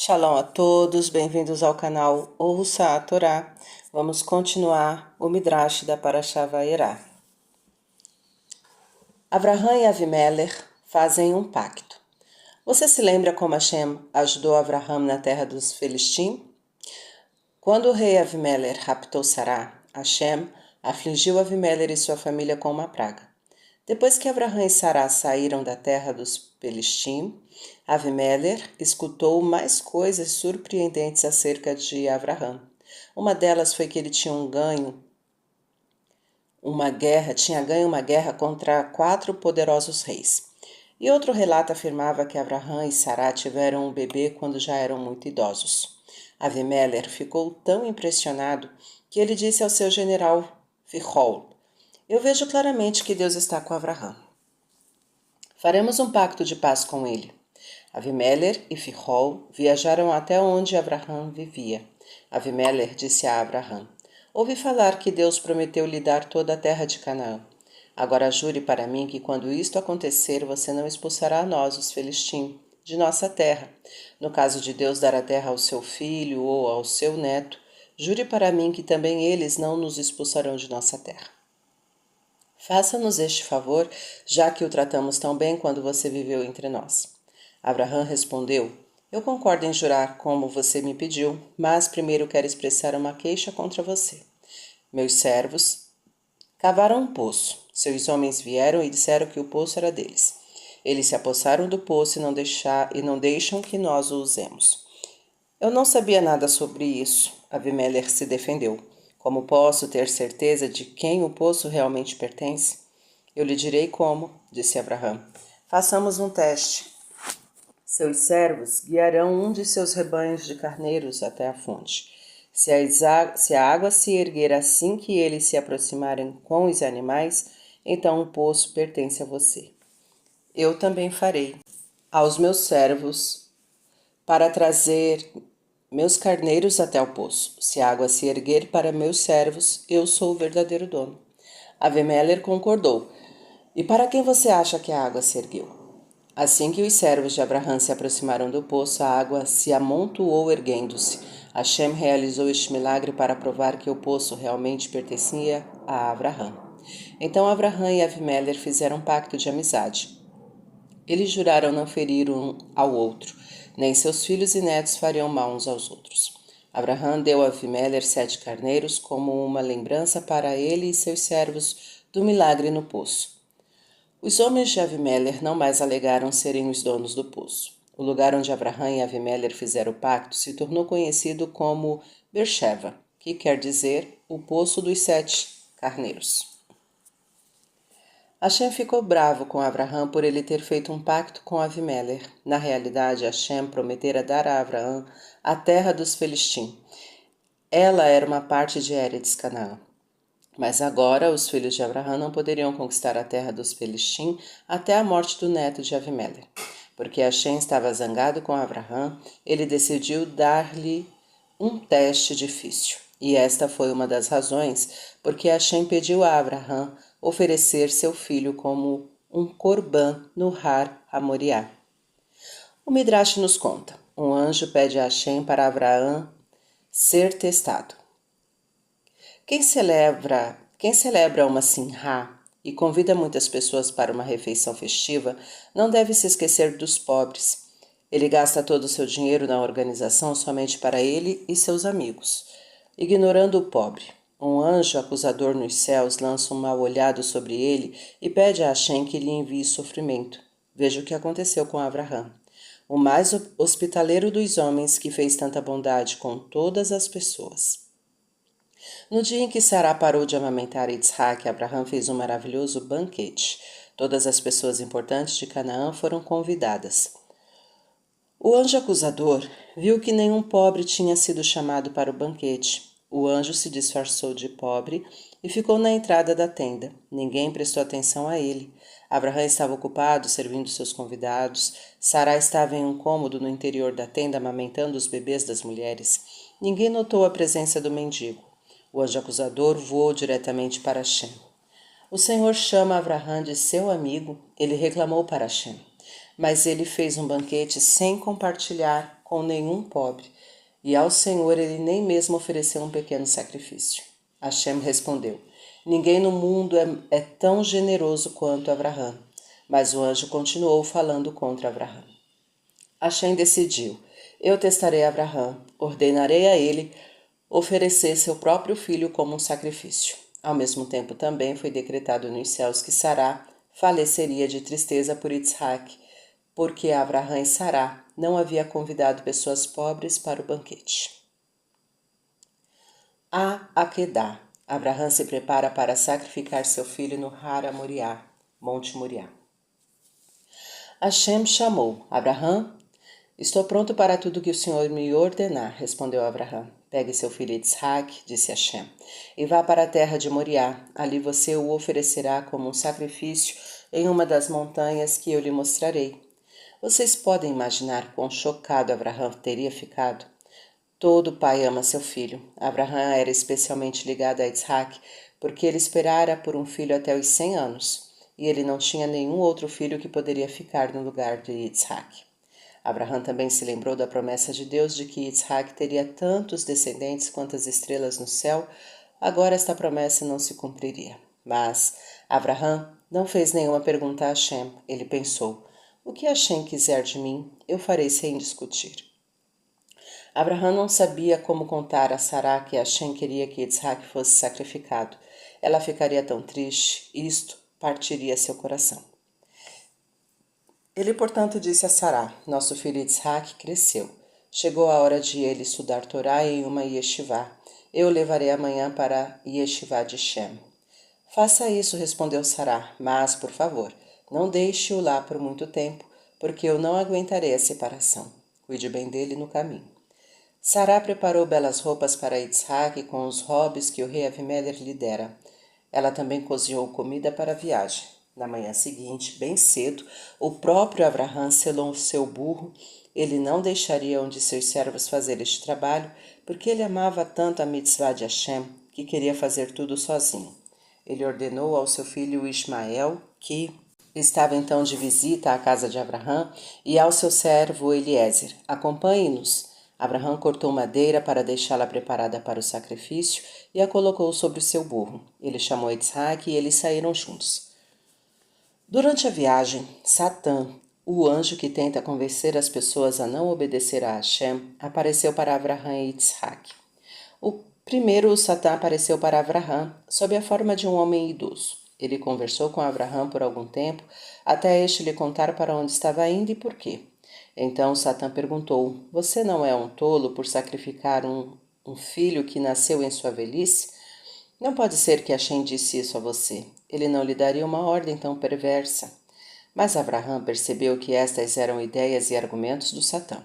Shalom a todos, bem-vindos ao canal Ouça a Torá. Vamos continuar o Midrash da Parashá Vayera. Avraham e Avimelech fazem um pacto. Você se lembra como Hashem ajudou Avraham na terra dos Felistim? Quando o rei Avimelech raptou Sará, Hashem afligiu Avimelech e sua família com uma praga. Depois que Avraham e Sará saíram da terra dos Felistim, Avimelech escutou mais coisas surpreendentes acerca de Avraham. Uma delas foi que ele tinha ganho uma guerra contra 4 poderosos reis. E outro relato afirmava que Avraham e Sará tiveram um bebê quando já eram muito idosos. Avimelech ficou tão impressionado que ele disse ao seu general Fichol: "Eu vejo claramente que Deus está com Avraham. Faremos um pacto de paz com ele." Avimelech e Fichol viajaram até onde Avraham vivia. Avimelech disse a Avraham: "Ouvi falar que Deus prometeu lhe dar toda a terra de Canaã. Agora jure para mim que quando isto acontecer, você não expulsará a nós, os Felistim, de nossa terra. No caso de Deus dar a terra ao seu filho ou ao seu neto, jure para mim que também eles não nos expulsarão de nossa terra. Faça-nos este favor, já que o tratamos tão bem quando você viveu entre nós." Avraham respondeu: "Eu concordo em jurar como você me pediu, mas primeiro quero expressar uma queixa contra você. Meus servos cavaram um poço. Seus homens vieram e disseram que o poço era deles. Eles se apossaram do poço e não deixam que nós o usemos." "Eu não sabia nada sobre isso." Avimelech se defendeu. "Como posso ter certeza de quem o poço realmente pertence?" "Eu lhe direi como," disse Avraham. "Façamos um teste. Seus servos guiarão um de seus rebanhos de carneiros até a fonte. Se a água se erguer assim que eles se aproximarem com os animais, então o poço pertence a você. Eu também farei aos meus servos para trazer meus carneiros até o poço. Se a água se erguer para meus servos, eu sou o verdadeiro dono." Avimelech concordou. "E para quem você acha que a água se ergueu?" Assim que os servos de Avraham se aproximaram do poço, a água se amontoou erguendo-se. Hashem realizou este milagre para provar que o poço realmente pertencia a Avraham. Então Avraham e Avimelech fizeram um pacto de amizade. Eles juraram não ferir um ao outro, nem seus filhos e netos fariam mal uns aos outros. Avraham deu a Avimelech 7 carneiros como uma lembrança para ele e seus servos do milagre no poço. Os homens de Avimelech não mais alegaram serem os donos do poço. O lugar onde Avraham e Avimelech fizeram o pacto se tornou conhecido como Beersheba, que quer dizer o poço dos 7 carneiros. Hashem ficou bravo com Avraham por ele ter feito um pacto com Avimelech. Na realidade, Hashem prometera dar a Avraham a terra dos Felistim. Ela era uma parte de Eretz Canaã. Mas agora os filhos de Avraham não poderiam conquistar a terra dos Felistim até a morte do neto de Avimelech. Porque Hashem estava zangado com Avraham, ele decidiu dar-lhe um teste difícil. E esta foi uma das razões porque Hashem pediu a Avraham oferecer seu filho como um corbã no Har Hamoriá. O Midrash nos conta: um anjo pede a Hashem para Avraham ser testado. Quem celebra uma simhá e convida muitas pessoas para uma refeição festiva não deve se esquecer dos pobres. Ele gasta todo o seu dinheiro na organização somente para ele e seus amigos, ignorando o pobre. Um anjo acusador nos céus lança um mau olhado sobre ele e pede a Hashem que lhe envie sofrimento. Veja o que aconteceu com Avraham, o mais hospitaleiro dos homens, que fez tanta bondade com todas as pessoas. No dia em que Sará parou de amamentar Yitzhak, Avraham fez um maravilhoso banquete. Todas as pessoas importantes de Canaã foram convidadas. O anjo acusador viu que nenhum pobre tinha sido chamado para o banquete. O anjo se disfarçou de pobre e ficou na entrada da tenda. Ninguém prestou atenção a ele. Avraham estava ocupado servindo seus convidados. Sará estava em um cômodo no interior da tenda amamentando os bebês das mulheres. Ninguém notou a presença do mendigo. O anjo acusador voou diretamente para Hashem. O Senhor chama Avraham de seu amigo. Ele reclamou para Hashem, mas ele fez um banquete sem compartilhar com nenhum pobre, e ao Senhor ele nem mesmo ofereceu um pequeno sacrifício. Hashem respondeu: ninguém no mundo é tão generoso quanto Abraham. Mas o anjo continuou falando contra Abraham. Hashem decidiu: eu testarei Abraham, ordenarei a ele oferecer seu próprio filho como um sacrifício. Ao mesmo tempo também foi decretado nos céus que Sará faleceria de tristeza por Isaac, porque Abraham e Sará não havia convidado pessoas pobres para o banquete. A Aquedá. Abraham se prepara para sacrificar seu filho no Hara Moriá, Monte Moriá. Hashem chamou: Abraham, estou pronto para tudo que o Senhor me ordenar, respondeu Abraham. Pegue seu filho Isaac, disse Hashem, e vá para a terra de Moriá. Ali você o oferecerá como um sacrifício em uma das montanhas que eu lhe mostrarei. Vocês podem imaginar quão chocado Abraham teria ficado? Todo pai ama seu filho. Abraham era especialmente ligado a Isaac porque ele esperara por um filho até os 100 anos, e ele não tinha nenhum outro filho que poderia ficar no lugar de Isaac. Abraham também se lembrou da promessa de Deus de que Isaac teria tantos descendentes quanto as estrelas no céu. Agora esta promessa não se cumpriria. Mas Abraham não fez nenhuma pergunta a Hashem. Ele pensou: o que Hashem quiser de mim, eu farei sem discutir. Abraham não sabia como contar a Sará que Hashem queria que Isaac fosse sacrificado. Ela ficaria tão triste, isto partiria seu coração. Ele, portanto, disse a Sará: nosso filho Isaac cresceu. Chegou a hora de ele estudar Torá em uma yeshivá. Eu o levarei amanhã para a yeshivá de Shem. Faça isso, respondeu Sará, mas, por favor, não deixe-o lá por muito tempo, porque eu não aguentarei a separação. Cuide bem dele no caminho. Sará preparou belas roupas para Isaac com os robes que o rei Avimelech lhe dera. Ela também cozinhou comida para a viagem. Na manhã seguinte, bem cedo, o próprio Abraham selou seu burro. Ele não deixaria um de seus servos fazer este trabalho, porque ele amava tanto a mitzvah de Hashem que queria fazer tudo sozinho. Ele ordenou ao seu filho Ismael, que estava então de visita à casa de Abraham, e ao seu servo Eliezer: acompanhe-nos. Abraham cortou madeira para deixá-la preparada para o sacrifício e a colocou sobre o seu burro. Ele chamou Isaac e eles saíram juntos. Durante a viagem, Satã, o anjo que tenta convencer as pessoas a não obedecer a Hashem, apareceu para Abraham e Isaac. Primeiro, Satã apareceu para Abraham sob a forma de um homem idoso. Ele conversou com Abraham por algum tempo, até este lhe contar para onde estava indo e por quê. Então Satã perguntou: você não é um tolo por sacrificar um filho que nasceu em sua velhice? Não pode ser que Hashem disse isso a você. Ele não lhe daria uma ordem tão perversa. Mas Abraham percebeu que estas eram ideias e argumentos do Satã.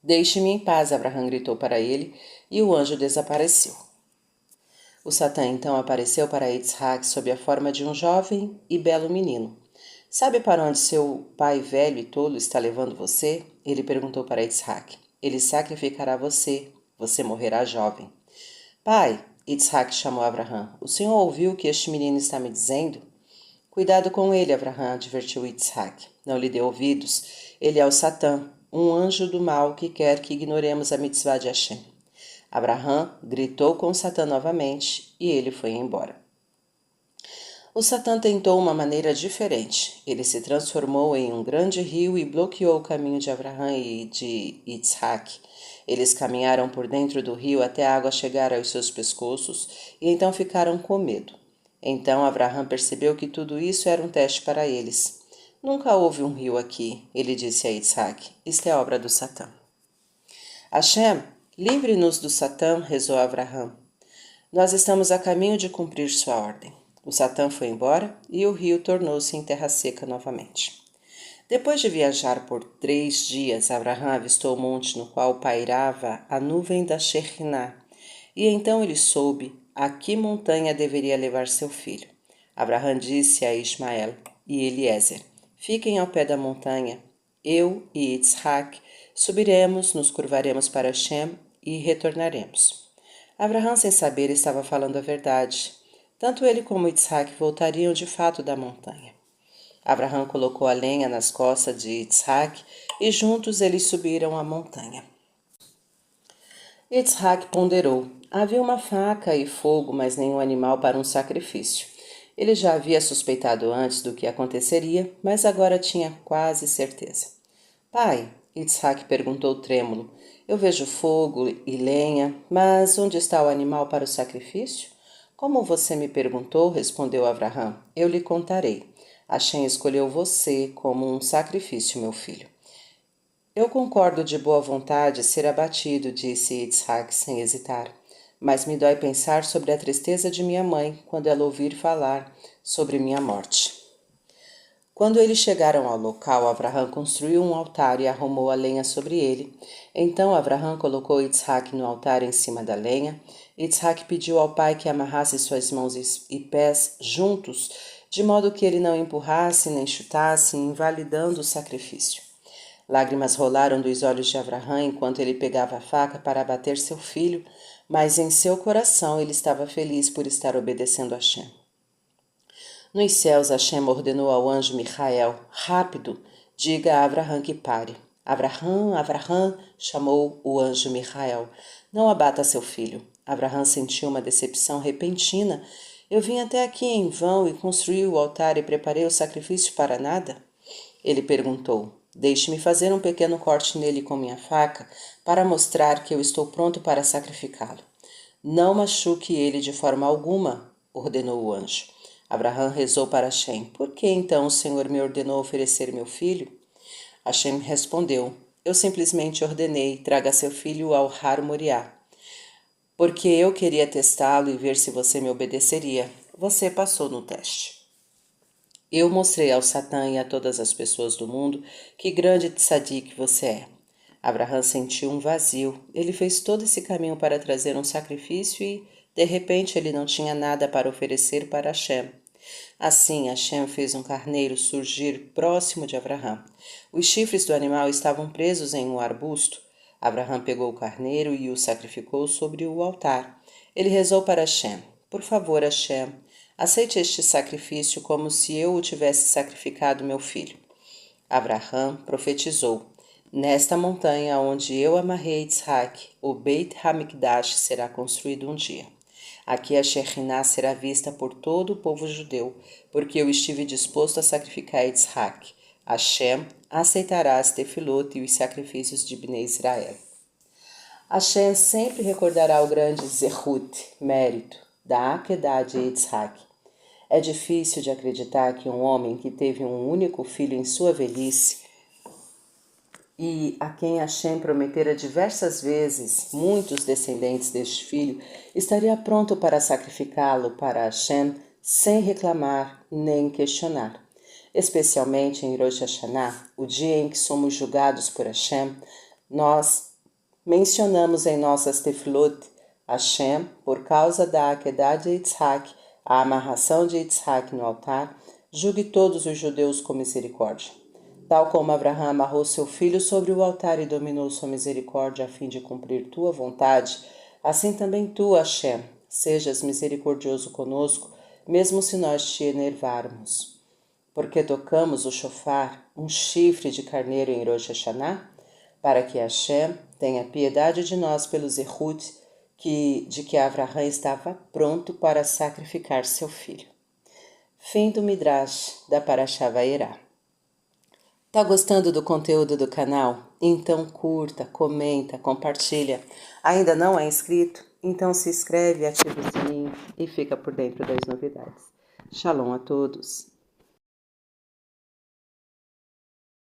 Deixe-me em paz, Abraham gritou para ele, e o anjo desapareceu. O Satã então apareceu para Isaac sob a forma de um jovem e belo menino. Sabe para onde seu pai velho e tolo está levando você? Ele perguntou para Isaac. Ele sacrificará você. Você morrerá jovem. Pai, Isaac chamou Abraham, o senhor ouviu o que este menino está me dizendo? Cuidado com ele, Abraham, advertiu Isaac. Não lhe dê ouvidos. Ele é o Satã, um anjo do mal que quer que ignoremos a mitzvah de Hashem. Abraham gritou com Satã novamente e ele foi embora. O Satã tentou uma maneira diferente. Ele se transformou em um grande rio e bloqueou o caminho de Abraham e de Isaac. Eles caminharam por dentro do rio até a água chegar aos seus pescoços e então ficaram com medo. Então Abraham percebeu que tudo isso era um teste para eles. Nunca houve um rio aqui, ele disse a Isaac. Isto é obra do Satã. Hashem, livre-nos do Satã, rezou Abraham. Nós estamos a caminho de cumprir sua ordem. O Satã foi embora e o rio tornou-se em terra seca novamente. Depois de viajar por 3 dias, Abraham avistou o monte no qual pairava a nuvem da Shekhinah, e então ele soube a que montanha deveria levar seu filho. Abraham disse a Ismael e Eliezer: fiquem ao pé da montanha. Eu e Isaac subiremos, nos curvaremos para Shem e retornaremos. Abraham, sem saber, estava falando a verdade. Tanto ele como Isaac voltariam de fato da montanha. Abraham colocou a lenha nas costas de Yitzhak e juntos eles subiram a montanha. Yitzhak ponderou. Havia uma faca e fogo, mas nenhum animal para um sacrifício. Ele já havia suspeitado antes do que aconteceria, mas agora tinha quase certeza. Pai, Yitzhak perguntou trêmulo, eu vejo fogo e lenha, mas onde está o animal para o sacrifício? Como você me perguntou, respondeu Abraham, eu lhe contarei. Hashem escolheu você como um sacrifício, meu filho. Eu concordo de boa vontade ser abatido, disse Yitzhak sem hesitar, mas me dói pensar sobre a tristeza de minha mãe quando ela ouvir falar sobre minha morte. Quando eles chegaram ao local, Abraham construiu um altar e arrumou a lenha sobre ele. Então Abraham colocou Yitzhak no altar em cima da lenha. Yitzhak pediu ao pai que amarrasse suas mãos e pés juntos, de modo que ele não empurrasse nem chutasse, invalidando o sacrifício. Lágrimas rolaram dos olhos de Abraham enquanto ele pegava a faca para abater seu filho, mas em seu coração ele estava feliz por estar obedecendo a Hashem. Nos céus, Hashem ordenou ao anjo Michael, rápido, diga a Abraham que pare. Abraham, Abraham, chamou o anjo Michael, não abata seu filho. Abraham sentiu uma decepção repentina. Eu vim até aqui em vão e construí o altar e preparei o sacrifício para nada? Ele perguntou, deixe-me fazer um pequeno corte nele com minha faca para mostrar que eu estou pronto para sacrificá-lo. Não machuque ele de forma alguma, ordenou o anjo. Abraham rezou para Hashem, por que então o Senhor me ordenou oferecer meu filho? Hashem respondeu, eu simplesmente ordenei, traga seu filho ao Har Moriá, porque eu queria testá-lo e ver se você me obedeceria. Você passou no teste. Eu mostrei ao Satã e a todas as pessoas do mundo que grande tzadik você é. Abraham sentiu um vazio. Ele fez todo esse caminho para trazer um sacrifício e, de repente, ele não tinha nada para oferecer para Hashem. Assim, Hashem fez um carneiro surgir próximo de Abraham. Os chifres do animal estavam presos em um arbusto. Abraham pegou o carneiro e o sacrificou sobre o altar. Ele rezou para Hashem. Por favor, Hashem, aceite este sacrifício como se eu o tivesse sacrificado meu filho. Abraham profetizou. Nesta montanha onde eu amarrei Yitzhak, o Beit HaMikdash será construído um dia. Aqui a Shekhinah será vista por todo o povo judeu, porque eu estive disposto a sacrificar Yitzhak. Hashem aceitará as tefilot e os sacrifícios de Bnei Israel. Hashem sempre recordará o grande zehut, mérito, da Akedah de Yitzhak. É difícil de acreditar que um homem que teve um único filho em sua velhice e a quem Hashem prometera diversas vezes muitos descendentes deste filho, estaria pronto para sacrificá-lo para Hashem sem reclamar nem questionar. Especialmente em Rosh Hashanah, o dia em que somos julgados por Hashem, nós mencionamos em nossas tefilot Hashem, por causa da Akedah de Yitzhak, a amarração de Yitzhak no altar, julgue todos os judeus com misericórdia. Tal como Abraham amarrou seu filho sobre o altar e dominou sua misericórdia a fim de cumprir tua vontade, assim também tu, Hashem, sejas misericordioso conosco, mesmo se nós te enervarmos. Porque tocamos o shofar, um chifre de carneiro em Rosh Hashanah, para que Hashem tenha piedade de nós pelos zehut de que Abraham estava pronto para sacrificar seu filho. Fim do Midrash da Parashá Vaierá. Tá gostando do conteúdo do canal? Então curta, comenta, compartilha. Ainda não é inscrito? Então se inscreve, ativa o sininho e fica por dentro das novidades. Shalom a todos!